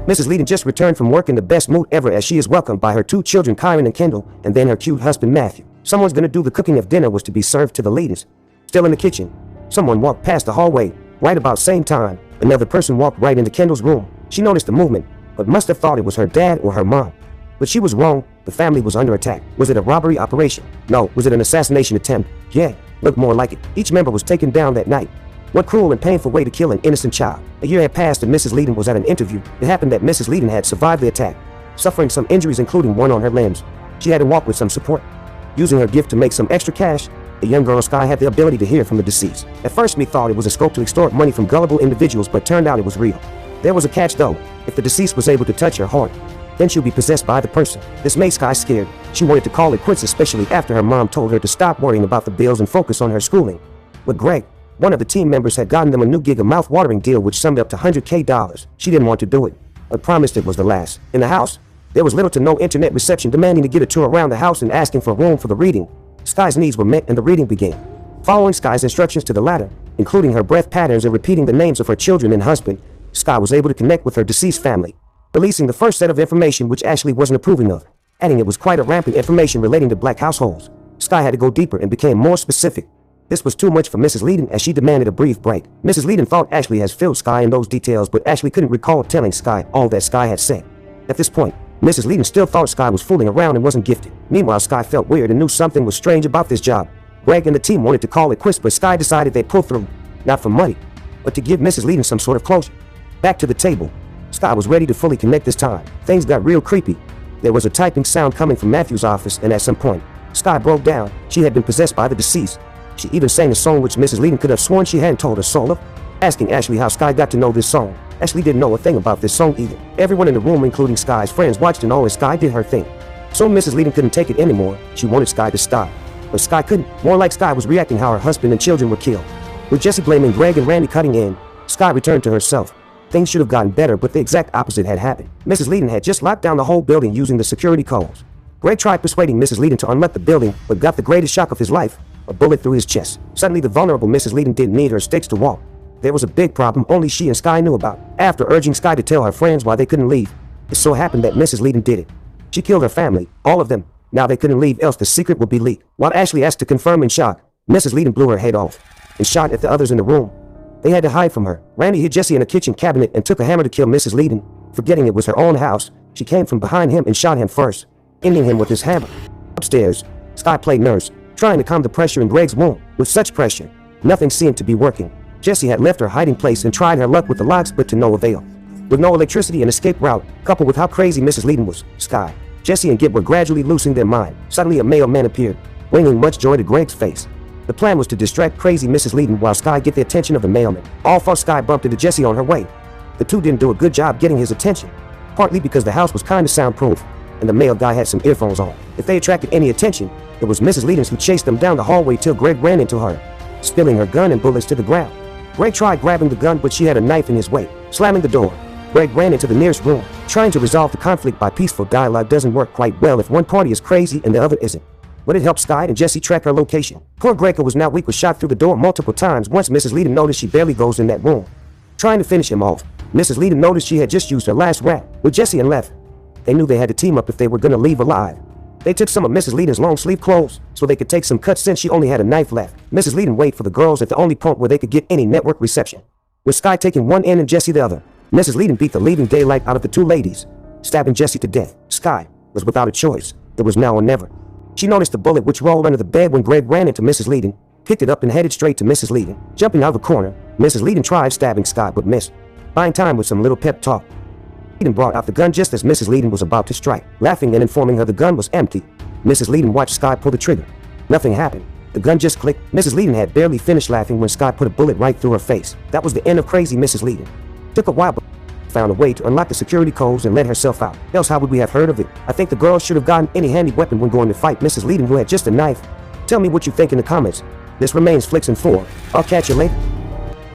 Mrs. Leadon just returned from work in the best mood ever as she is welcomed by her 2 children, Kyron and Kendall, and then her cute husband, Matthew. Someone's gonna do the cooking if dinner was to be served to the ladies. Still in the kitchen, someone walked past the hallway, right about same time. Another person walked right into Kendall's room. She noticed the movement, but must have thought it was her dad or her mom. But she was wrong. The family was under attack. Was it a robbery operation? No. Was it an assassination attempt? Yeah, looked more like it. Each member was taken down that night. What cruel and painful way to kill an innocent child. A year had passed and Mrs. Leadon was at an interview. It happened that Mrs. Leadon had survived the attack, suffering some injuries including one on her limbs. She had to walk with some support. Using her gift to make some extra cash, the young girl Sky had the ability to hear from the deceased. At first we thought it was a scope to extort money from gullible individuals, but turned out it was real. There was a catch though. If the deceased was able to touch her heart, then she'll be possessed by the person. This made Sky scared. She wanted to call it quits, especially after her mom told her to stop worrying about the bills and focus on her schooling. But Greg, one of the team members, had gotten them a new gig, a mouth-watering deal which summed up to $100K. She didn't want to do it, but promised it was the last. In the house, there was little to no internet reception, demanding to get a tour around the house and asking for room for the reading. Sky's needs were met and the reading began. Following Sky's instructions to the latter, including her breath patterns and repeating the names of her children and husband, Sky was able to connect with her deceased family, releasing the first set of information which Ashley wasn't approving of, adding it was quite a rampant information relating to black households. Sky had to go deeper and became more specific. This was too much for Mrs. Leadon as she demanded a brief break. Mrs. Leadon thought Ashley has filled Sky in those details, but Ashley couldn't recall telling Sky all that Sky had said. At this point, Mrs. Leadon still thought Sky was fooling around and wasn't gifted. Meanwhile, Sky felt weird and knew something was strange about this job. Greg and the team wanted to call it quits, but Sky decided they'd pull through, not for money, but to give Mrs. Leadon some sort of closure. Back to the table. Sky was ready to fully connect this time. Things got real creepy. There was a typing sound coming from Matthew's office, and at some point, Sky broke down. She had been possessed by the deceased. She even sang a song which Mrs. Leadon could have sworn she hadn't told her soul of. Asking Ashley how Sky got to know this song, Ashley didn't know a thing about this song either. Everyone in the room, including Sky's friends, watched and all as Sky did her thing. Soon Mrs. Leadon couldn't take it anymore. She wanted Sky to stop, but Sky couldn't. More like Sky was reacting how her husband and children were killed. With Jesse blaming Greg and Randy cutting in, Sky returned to herself. Things should have gotten better, but the exact opposite had happened. Mrs. Leadon had just locked down the whole building using the security codes. Greg tried persuading Mrs. Leadon to unlock the building, but got the greatest shock of his life, a bullet through his chest. Suddenly the vulnerable Mrs. Leadon didn't need her sticks to walk. There was a big problem only she and Sky knew about. After urging Sky to tell her friends why they couldn't leave, it so happened that Mrs. Leadon did it. She killed her family, all of them. Now they couldn't leave, else the secret would be leaked. While Ashley asked to confirm in shock, Mrs. Leadon blew her head off and shot at the others in the room. They had to hide from her. Randy hid Jesse in a kitchen cabinet and took a hammer to kill Mrs. Leadon. Forgetting it was her own house, she came from behind him and shot him first, ending him with his hammer. Upstairs, Sky played nurse, trying to calm the pressure in Greg's wound. With such pressure, nothing seemed to be working. Jesse had left her hiding place and tried her luck with the locks, but to no avail. With no electricity and escape route, coupled with how crazy Mrs. Leadon was, Sky, Jesse and Gib were gradually losing their mind. Suddenly a mailman appeared, bringing much joy to Greg's face. The plan was to distract crazy Mrs. Leadon while Sky get the attention of the mailman. All thought Sky bumped into Jesse on her way. The two didn't do a good job getting his attention, partly because the house was kinda soundproof, and the mail guy had some earphones on. If they attracted any attention, it was Mrs. Leadon's who chased them down the hallway till Greg ran into her, spilling her gun and bullets to the ground. Greg tried grabbing the gun, but she had a knife in his way. Slamming the door, Greg ran into the nearest room. Trying to resolve the conflict by peaceful dialogue doesn't work quite well if one party is crazy and the other isn't. But it helped Sky and Jesse track her location. Poor Greg, who was now weak, was shot through the door multiple times. Once Mrs. Leadon noticed, she barely goes in that room, trying to finish him off. Mrs. Leadon noticed she had just used her last rat with Jesse and left. They knew they had to team up if they were gonna leave alive. They took some of Mrs. Leadon's long sleeve clothes so they could take some cuts since she only had a knife left. Mrs. Leadon waited for the girls at the only point where they could get any network reception, with Sky taking one end and Jesse the other. Mrs. Leadon beat the living daylight out of the two ladies, stabbing Jesse to death. Sky was without a choice. It was now or never. She noticed the bullet which rolled under the bed when Greg ran into Mrs. Leadon, picked it up and headed straight to Mrs. Leadon. Jumping out of the corner, Mrs. Leadon tried stabbing Sky but missed, buying time with some little pep talk. Leadon brought out the gun just as Mrs. Leadon was about to strike, laughing and informing her the gun was empty. Mrs. Leadon watched Sky pull the trigger. Nothing happened. The gun just clicked. Mrs. Leadon had barely finished laughing when Sky put a bullet right through her face. That was the end of crazy Mrs. Leadon. Took a while, but found a way to unlock the security codes and let herself out. Else how would we have heard of it? I think the girls should have gotten any handy weapon when going to fight Mrs. Leadon, who had just a knife. Tell me what you think in the comments. This remains Flicks and 4. I'll catch you later.